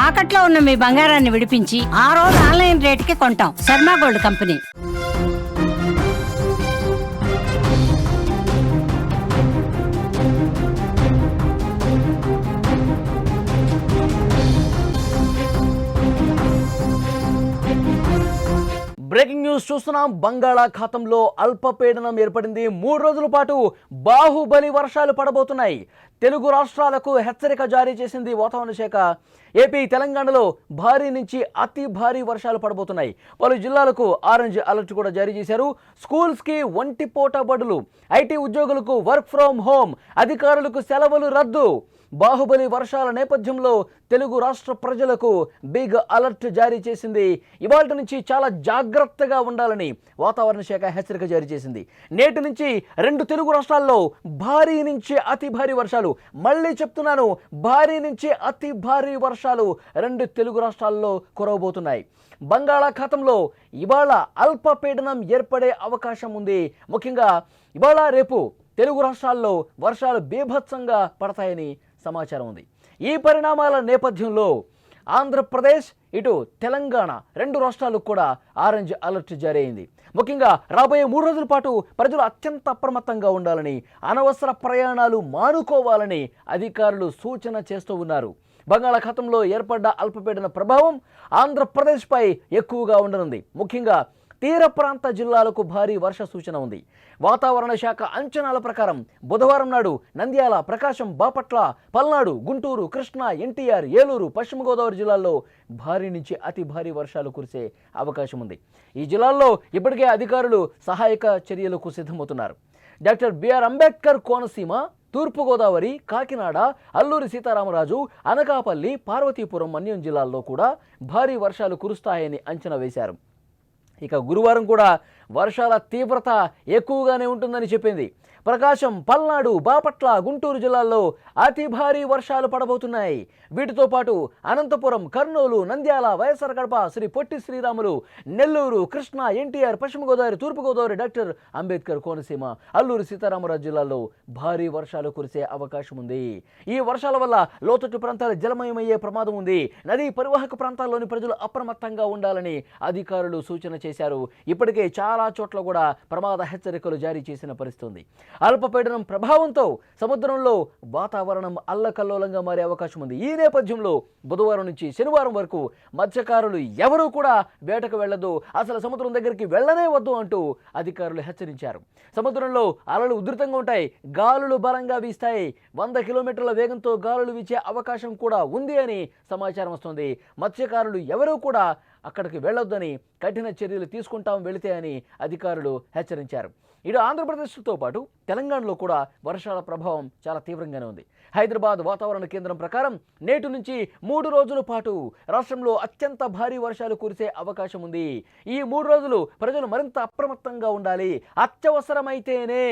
తాకట్లో ఉన్న మీ బంగారాన్ని విడిపించి ఆ రోజు ఆన్లైన్ రేటుకి కొంటాం. Sharma gold company. Breaking news చూస్తున్నాం. బంగాళాఖాతంలో అల్పపీడనం ఏర్పడింది. 3 రోజుల పాటు బాహుబలి వర్షాలు పడబోతున్నాయి. తెలుగు రాష్ట్రాలకు హెచ్చరిక జారీ చేసింది వాతావరణ శాఖ. ఏపీ, తెలంగాణలో భారీ నుంచి అతి భారీ వర్షాలు పడబోతున్నాయి. పలు జిల్లాలకు ఆరెంజ్ అలర్ట్ కూడా జారీ చేశారు. స్కూల్స్కి ఒంటిపూట బడులు, ఐటీ ఉద్యోగులకు వర్క్ ఫ్రం హోమ్, అధికారులకు సెలవులు రద్దు. బాహుబలి వర్షాల నేపథ్యంలో తెలుగు రాష్ట్ర ప్రజలకు బిగ్ అలర్ట్ జారీ చేసింది. ఇవాళ నుంచి చాలా జాగ్రత్తగా ఉండాలని వాతావరణ శాఖ హెచ్చరిక జారీ చేసింది. నేటి నుంచి 2 తెలుగు రాష్ట్రాల్లో భారీ నుంచి అతి భారీ వర్షాలు, మళ్ళీ చెప్తున్నాను, భారీ నుంచి అతి భారీ వర్షాలు 2 తెలుగు రాష్ట్రాల్లో కురవబోతున్నాయి. బంగాళాఖాతంలో ఇవాళ అల్పపీడనం ఏర్పడే అవకాశం ఉంది. ముఖ్యంగా ఇవాళ రేపు తెలుగు రాష్ట్రాల్లో వర్షాలు బీభత్సంగా పడతాయని సమాచారం ఉంది. ఈ పరిణామాల నేపథ్యంలో ఆంధ్రప్రదేశ్, ఇటు తెలంగాణ 2 రాష్ట్రాలకు కూడా ఆరెంజ్ అలర్ట్ జారీ అయింది. ముఖ్యంగా రాబోయే 3 రోజుల పాటు ప్రజలు అత్యంత అప్రమత్తంగా ఉండాలని, అనవసర ప్రయాణాలు మానుకోవాలని అధికారులు సూచన చేస్తూ ఉన్నారు. బంగాళాఖాతంలో ఏర్పడ్డ అల్పపీడన ప్రభావం ఆంధ్రప్రదేశ్పై ఎక్కువగా ఉండనుంది. ముఖ్యంగా తీర ప్రాంత జిల్లాలకు భారీ వర్ష సూచన ఉంది. వాతావరణ శాఖ అంచనాల ప్రకారం బుధవారం నాడు నంద్యాల, ప్రకాశం, బాపట్ల, పల్నాడు, గుంటూరు, కృష్ణా, ఎన్టీఆర్, ఏలూరు, పశ్చిమ గోదావరి జిల్లాల్లో భారీ నుంచి అతి భారీ వర్షాలు కురిసే అవకాశం ఉంది. ఈ జిల్లాల్లో ఇప్పటికే అధికారులు సహాయక చర్యలకు సిద్ధమవుతున్నారు. డాక్టర్ బిఆర్ అంబేద్కర్ కోనసీమ, తూర్పుగోదావరి, కాకినాడ, అల్లూరి సీతారామరాజు, అనకాపల్లి, పార్వతీపురం, మన్యం జిల్లాల్లో కూడా భారీ వర్షాలు కురుస్తాయని అంచనా వేశారు. ఇక గురువారం కూడా వర్షాల తీవ్రత ఎక్కువగానే ఉంటుందని చెప్పింది. ప్రకాశం, పల్నాడు, బాపట్ల, గుంటూరు జిల్లాల్లో అతి భారీ వర్షాలు పడబోతున్నాయి. వీటితో పాటు అనంతపురం, కర్నూలు, నంద్యాల, వైఎస్ఆర్ కడప, శ్రీ పొట్టి శ్రీరాములు, నెల్లూరు, కృష్ణా, ఎన్టీఆర్, పశ్చిమ గోదావరి, తూర్పుగోదావరి, డాక్టర్ అంబేద్కర్ కోనసీమ, అల్లూరి సీతారామరాజు జిల్లాల్లో భారీ వర్షాలు కురిసే అవకాశం ఉంది. ఈ వర్షాల వల్ల లోతట్టు ప్రాంతాలు జలమయమయ్యే ప్రమాదం ఉంది. నదీ పరివాహక ప్రాంతాల్లోని ప్రజలు అప్రమత్తంగా ఉండాలని అధికారులు సూచన చేశారు. ఇప్పటికే చాలా చోట్ల కూడా ప్రమాద హెచ్చరికలు జారీ చేసిన పరిస్థితి ఉంది. అల్పపీడనం ప్రభావంతో సముద్రంలో వాతావరణం అల్లకల్లోలంగా మారే అవకాశం ఉంది. ఈ నేపథ్యంలో బుధవారం నుంచి శనివారం వరకు మత్స్యకారులు ఎవరూ కూడా వేటకు వెళ్లదు, అసలు సముద్రం దగ్గరికి వెళ్ళనే వద్దు అంటూ అధికారులు హెచ్చరించారు. సముద్రంలో అలలు ఉధృతంగా ఉంటాయి, గాలులు బలంగా వీస్తాయి. 100 కిలోమీటర్ల వేగంతో గాలులు వీచే అవకాశం కూడా ఉంది అని సమాచారం వస్తుంది. మత్స్యకారులు ఎవరూ కూడా అక్కడికి వెళ్ళొద్దని, కఠిన చర్యలు తీసుకుంటాం వెళితే అని అధికారులు హెచ్చరించారు. ఇటు ఆంధ్రప్రదేశ్తో పాటు తెలంగాణలో కూడా వర్షాల ప్రభావం చాలా తీవ్రంగానే ఉంది. హైదరాబాద్ వాతావరణ కేంద్రం ప్రకారం నేటి నుంచి 3 రోజుల పాటు రాష్ట్రంలో అత్యంత భారీ వర్షాలు కురిసే అవకాశం ఉంది. ఈ 3 రోజులు ప్రజలు మరింత అప్రమత్తంగా ఉండాలి. అత్యవసరమైతేనే,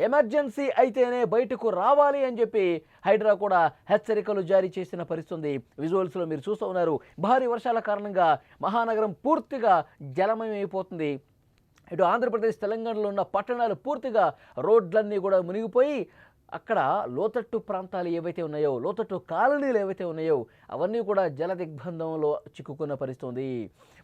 ఎమర్జెన్సీ అయితేనే బయటకు రావాలి అని చెప్పి హైడ్రా కూడా హెచ్చరికలు జారీ చేసిన పరిస్థితి. విజువల్స్లో మీరు చూస్తూ ఉన్నారు. భారీ వర్షాల కారణంగా మహానగరం పూర్తిగా జలమయమైపోతుంది. ఇటు ఆంధ్రప్రదేశ్, తెలంగాణలో ఉన్న పట్టణాలు పూర్తిగా రోడ్లన్నీ కూడా మునిగిపోయి అక్కడ లోతట్టు ప్రాంతాలు ఏవైతే ఉన్నాయో, లోతట్టు కాలనీలు ఏవైతే ఉన్నాయో అవన్నీ కూడా జల దిగ్బంధంలో చిక్కుకున్న పరిస్థితి.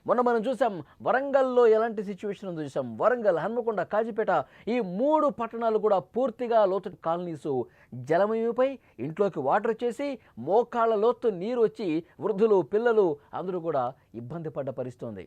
మొన్న మనం చూసాం వరంగల్లో ఎలాంటి సిచ్యువేషన్ ఉందో చూసాం. వరంగల్, హన్మకొండ, కాజీపేట ఈ 3 పట్టణాలు కూడా పూర్తిగా లోతట్టు కాలనీస్ జలమయమై ఇంట్లోకి వాటర్ వచ్చేసి మోకాళ్ళ లోతు నీరు వచ్చి వృద్ధులు, పిల్లలు అందరూ కూడా ఇబ్బంది పడ్డ పరిస్థితి.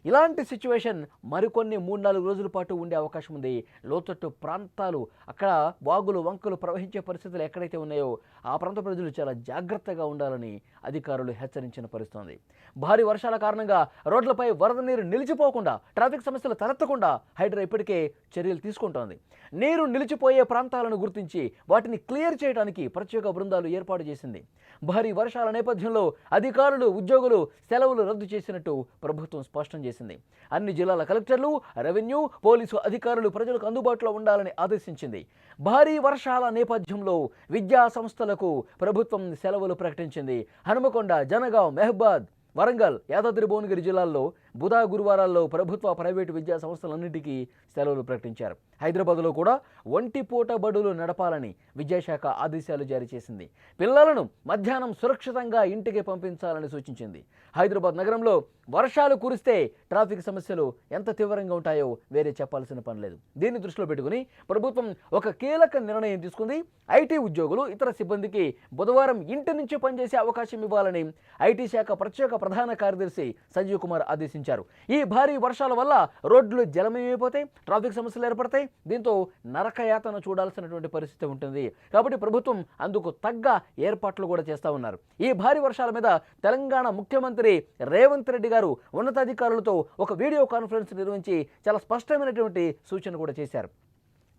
ఇలాంటి సిచ్యువేషన్ మరికొన్ని 3-4 రోజుల పాటు ఉండే అవకాశం ఉంది. లోతట్టు ప్రాంతాలు, అక్కడ వాగులు, వంకలు ప్రవహించే పరిస్థితులు ఎక్కడైతే ఉన్నాయో ఆ ప్రాంత ప్రజలు చాలా జాగ్రత్తగా ఉండాలని అధికారులు హెచ్చరించిన పరిస్థితి. భారీ వర్షాల కారణంగా రోడ్లపై వరద నీరు నిలిచిపోకుండా, ట్రాఫిక్ సమస్యలు తలెత్తకుండా హైడ్రా ఇప్పటికే చర్యలు తీసుకుంటోంది. నీరు నిలిచిపోయే ప్రాంతాలను గుర్తించి వాటిని క్లియర్ చేయడానికి ప్రత్యేక బృందాలు ఏర్పాటు చేసింది. భారీ వర్షాల నేపథ్యంలో అధికారులు, ఉద్యోగులు సెలవులు రద్దు చేసినట్టు ప్రభుత్వం స్పష్టం చేసింది. అన్ని జిల్లాల కలెక్టర్లు, రెవెన్యూ, పోలీసు అధికారులు ప్రజలకు అందుబాటులో ఉండాలని ఆదేశించింది. భారీ వర్షాల నేపథ్యంలో విద్యా సంస్థలకు ప్రభుత్వం సెలవులు ప్రకటించింది. హనుమకొండ, జనగాం, మెహబాద్, వరంగల్, యాదాద్రి భువనగిరి జిల్లాల్లో బుధ గురువారాల్లో ప్రభుత్వ ప్రైవేటు విద్యా సంస్థలన్నింటికీ సెలవులు ప్రకటించారు. హైదరాబాద్లో కూడా ఒంటిపూట బడులు నడపాలని విద్యాశాఖ ఆదేశాలు జారీ చేసింది. పిల్లలను మధ్యాహ్నం సురక్షితంగా ఇంటికి పంపించాలని సూచించింది. హైదరాబాద్ నగరంలో వర్షాలు కురిస్తే ట్రాఫిక్ సమస్యలు ఎంత తీవ్రంగా ఉంటాయో వేరే చెప్పాల్సిన పని లేదు. దీన్ని దృష్టిలో పెట్టుకుని ప్రభుత్వం ఒక కీలక నిర్ణయం తీసుకుంది. ఐటీ ఉద్యోగులు ఇతర సిబ్బందికి బుధవారం ఇంటి నుంచి పనిచేసే అవకాశం ఇవ్వాలని ఐటీ శాఖ ప్రత్యేక ప్రధాన కార్యదర్శి సంజీవ్ కుమార్ ఆదేశించారు. ఈ భారీ వర్షాల వల్ల రోడ్లు జలమయమైపోతాయి, ట్రాఫిక్ సమస్యలు ఏర్పడతాయి. దీంతో నరకయాతన చూడాల్సినటువంటి పరిస్థితి ఉంటుంది. కాబట్టి ప్రభుత్వం అందుకు తగ్గ ఏర్పాట్లు కూడా చేస్తూ ఉన్నారు. ఈ భారీ వర్షాల మీద తెలంగాణ ముఖ్యమంత్రి రేవంత్ రెడ్డి గారు ఉన్నతాధికారులతో ఒక వీడియో కాన్ఫరెన్స్ నిర్వహించి చాలా స్పష్టమైనటువంటి సూచన కూడా చేశారు.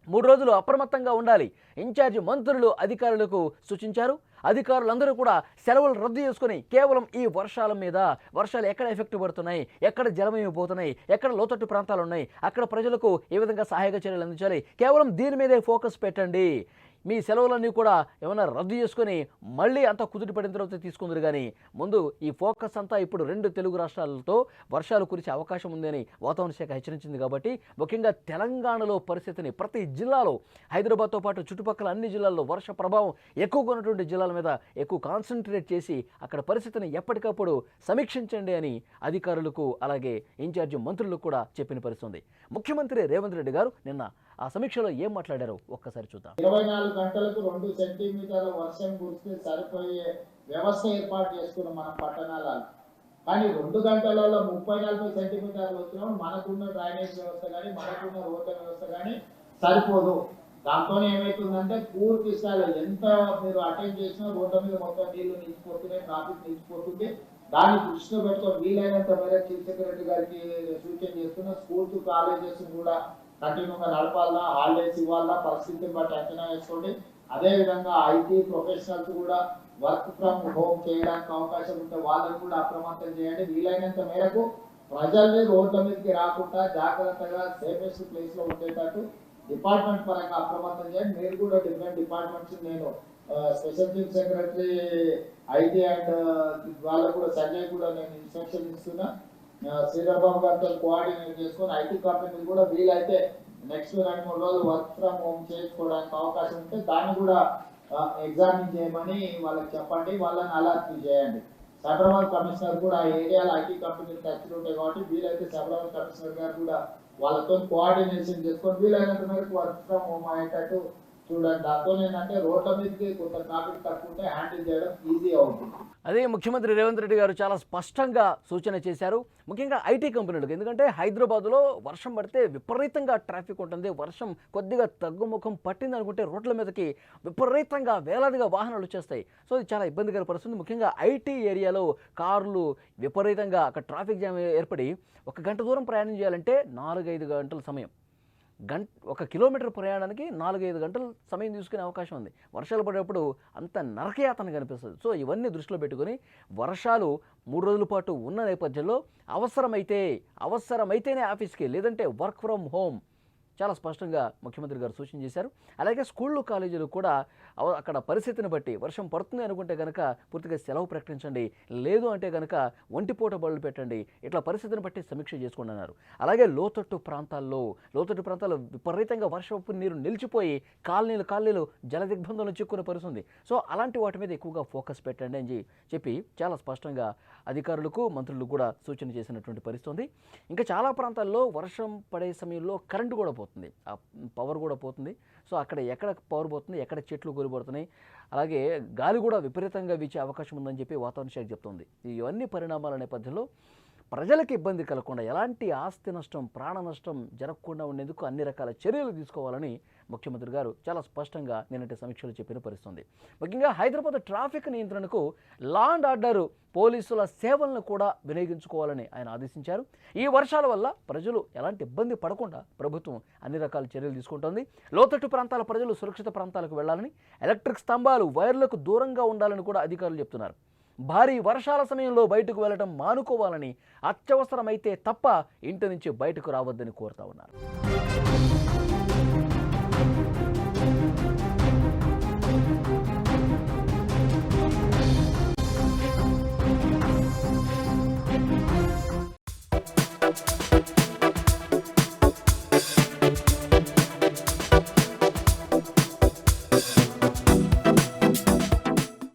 3 రోజులు అప్రమత్తంగా ఉండాలి ఇన్ఛార్జి మంత్రులు అధికారులకు సూచించారు. అధికారులందరూ కూడా సెలవులు రద్దు చేసుకుని కేవలం ఈ వర్షాల మీద, వర్షాలు ఎక్కడ ఎఫెక్ట్ పడుతున్నాయి, ఎక్కడ జలమయమైపోతున్నాయి, ఎక్కడ లోతట్టు ప్రాంతాలు ఉన్నాయి, అక్కడ ప్రజలకు ఏ విధంగా సహాయక చర్యలు అందించాలి, కేవలం దీని మీదే ఫోకస్ పెట్టండి. మీ సెలవులన్నీ కూడా ఏమైనా రద్దు చేసుకొని మళ్ళీ అంతా కుదుటి పడిన తర్వాత తీసుకుందరు. కానీ ముందు ఈ ఫోకస్ అంతా ఇప్పుడు 2 తెలుగు రాష్ట్రాలతో వర్షాలు కురిసే అవకాశం ఉందని వాతావరణ శాఖ హెచ్చరించింది. కాబట్టి ముఖ్యంగా తెలంగాణలో పరిస్థితిని ప్రతి జిల్లాలో, హైదరాబాద్తో పాటు చుట్టుపక్కల అన్ని జిల్లాల్లో వర్ష ప్రభావం ఎక్కువగా ఉన్నటువంటి జిల్లాల మీద ఎక్కువ కాన్సన్ట్రేట్ చేసి అక్కడ పరిస్థితిని ఎప్పటికప్పుడు సమీక్షించండి అని అధికారులకు అలాగే ఇన్ఛార్జి మంత్రులకు కూడా చెప్పిన పరిస్థితుంది. ముఖ్యమంత్రి రేవంత్ రెడ్డి గారు నిన్న ఆ సమీక్షలో ఏం మాట్లాడారో ఒక్కసారి చూద్దాం. 24 గంటలకు 2 సెంటీమీటర్ల వర్షం కురిస్తే సరిపోయే వ్యవస్థ ఏర్పాటు చేసుకున్నాం మనం పట్టణాలలో. కానీ 2 గంటలలో 30-40 సెంటీమీటర్లు వచ్చినా మనకున్న డ్రైనేజ్ వ్యవస్థ కానీ మనకున్న రోడ్ల వ్యవస్థ కానీ సరిపోదు. దాంతో ఏమవుతుందంటే పూర్తి స్థాయిలో ఎంత మీరు అటెండ్ చేసినా రోడ్ల మీద మొత్తం నీళ్లు నిలిచిపోతున్నాయి, ట్రాఫిక్ నిలిచిపోతుంది. దాన్ని దృష్టిలో పెట్టుకొని వీలైనంత మేరకు చీఫ్ సెక్రటరీ గారికి సూచన చేస్తున్న స్కూల్స్ కాలేజెస్ కూడా కంటిన్యూగా నడపాలన్నా, హాలిడేస్ ఇవ్వాలన్నా పరిస్థితిని బట్టి అంచనా వేసుకోండి. అదేవిధంగా ఐటీ ప్రొఫెషనల్స్ కూడా వర్క్ ఫ్రమ్ హోమ్ చేయడానికి అవకాశం ఉంటే వాళ్ళని కూడా అప్రమత్తం చేయండి. వీలైనంత మేరకు ప్రజల్ని రోడ్ల మీదకి రాకుండా జాగ్రత్తగా సేఫెస్ట్ ప్లేస్ లో ఉండేటట్టు డిపార్ట్మెంట్ పరంగా అప్రమత్తం చేయండి. మీరు కూడా డిఫరెంట్ డిపార్ట్మెంట్స్, నేను special chief secretary IT and వాళ్ళకు కూడా సంజయ్ కూడా నేను ఇన్స్ట్రక్షన్ ఇస్తున్నా. శ్రీధర్ బాబు గారితో కోఆర్డినేట్ చేసుకొని ఐటీ కంపెనీలు కూడా వీలైతే నెక్స్ట్ 2-3 రోజులు వర్క్ ఫ్రమ్ హోమ్ చేసుకోవడానికి అవకాశం ఉంటే దాన్ని కూడా ఎగ్జామిన్ చేయమని వాళ్ళకి చెప్పండి, వాళ్ళని అలర్ట్ చేయండి. సైబరాబాద్ కమిషనర్ కూడా ఆ ఏరియాలో ఐటీ కంపెనీలు టచ్లు ఉంటాయి కాబట్టి వీలైతే సైబరాబాద్ కమిషనర్ గారు కూడా వాళ్ళతో కోఆర్డినేషన్ చేసుకొని వీలైనంత మేరకు వర్క్ ఫ్రమ్ హోమ్ అయ్యేటట్టు చూడండి. దాంతో ఏంటంటే రోడ్ల మీదకి కొంత ట్రాఫిక్ తక్కువ ఉంటే హ్యాండిల్ చేయడం ఈజీ అవుతుంది. అదే ముఖ్యమంత్రి రేవంత్ రెడ్డి గారు చాలా స్పష్టంగా సూచన చేశారు, ముఖ్యంగా ఐటీ కంపెనీలకు. ఎందుకంటే హైదరాబాద్లో వర్షం పడితే విపరీతంగా ట్రాఫిక్ ఉంటుంది. వర్షం కొద్దిగా తగ్గుముఖం పట్టింది అనుకుంటే రోడ్ల మీదకి విపరీతంగా వేలాదిగా వాహనాలు వచ్చేస్తాయి. సో ఇది చాలా ఇబ్బందికర పరిస్థితి. ముఖ్యంగా ఐటీ ఏరియాలో కార్లు విపరీతంగా అక్కడ ట్రాఫిక్ జామ్ ఏర్పడి 1 గంట దూరం ప్రయాణం చేయాలంటే 4-5 గంటల సమయం. 1 కిలోమీటర్ ప్రయాణానికి 4-5 గంటలు సమయం తీసుకునే అవకాశం ఉంది. వర్షాలు పడేటప్పుడు అంత నరకయాతన కనిపిస్తుంది. సో ఇవన్నీ దృష్టిలో పెట్టుకుని వర్షాలు 3 రోజుల పాటు ఉన్న నేపథ్యంలో అవసరమైతేనే ఆఫీస్కి, లేదంటే వర్క్ ఫ్రమ్ హోమ్ చాలా స్పష్టంగా ముఖ్యమంత్రి గారు సూచన చేశారు. అలాగే స్కూళ్ళు కాలేజీలు కూడా అక్కడ పరిస్థితిని బట్టి వర్షం పడుతుంది అనుకుంటే కనుక పూర్తిగా సెలవు ప్రకటించండి, లేదు అంటే కనుక ఒంటిపూట బడులు పెట్టండి. ఇట్లా పరిస్థితిని బట్టి సమీక్ష చేసుకోండి అన్నారు. అలాగే లోతట్టు ప్రాంతాల్లో విపరీతంగా వర్షపు నీరు నిలిచిపోయి కాలనీలు జల దిగ్బంధంలో చిక్కునే పరిస్థితుంది. సో అలాంటి వాటి మీద ఎక్కువగా ఫోకస్ పెట్టండి అని చెప్పి చాలా స్పష్టంగా అధికారులకు మంత్రులకు కూడా సూచన చేసినటువంటి పరిస్థితి ఉంది. ఇంకా చాలా ప్రాంతాల్లో వర్షం పడే సమయంలో కరెంటు కూడా పోతుంది, ఆ పవర్ కూడా పోతుంది. సో అక్కడ ఎక్కడ పవర్ పోతుంది, ఎక్కడ చెట్లు కూలిపోతున్నాయి, అలాగే గాలి కూడా విపరీతంగా వీచే అవకాశం ఉందని చెప్పి వాతావరణ శాఖ చెప్తుంది. ఇవన్నీ పరిణామాల నేపథ్యంలో ప్రజలకు ఇబ్బంది కలగకుండా, ఎలాంటి ఆస్తి నష్టం, ప్రాణ నష్టం జరగకుండా ఉండేందుకు అన్ని రకాల చర్యలు తీసుకోవాలని ముఖ్యమంత్రి గారు చాలా స్పష్టంగా నిన్నటి సమీక్షలు చెప్పిన పరిస్థితుంది. ముఖ్యంగా హైదరాబాద్ ట్రాఫిక్ నియంత్రణకు లా అండ్ ఆర్డర్ పోలీసుల సేవలను కూడా వినియోగించుకోవాలని ఆయన ఆదేశించారు. ఈ వర్షాల వల్ల ప్రజలు ఎలాంటి ఇబ్బంది పడకుండా ప్రభుత్వం అన్ని రకాల చర్యలు తీసుకుంటోంది. లోతట్టు ప్రాంతాల ప్రజలు సురక్షిత ప్రాంతాలకు వెళ్లాలని, ఎలక్ట్రిక్ స్తంభాలు, వైర్లకు దూరంగా ఉండాలని కూడా అధికారులు చెప్తున్నారు. భారీ వర్షాల సమయంలో బయటకు వెళ్లడం మానుకోవాలని, అత్యవసరమైతే తప్ప ఇంటి నుంచి బయటకు రావద్దని కోరుతా ఉన్నారు.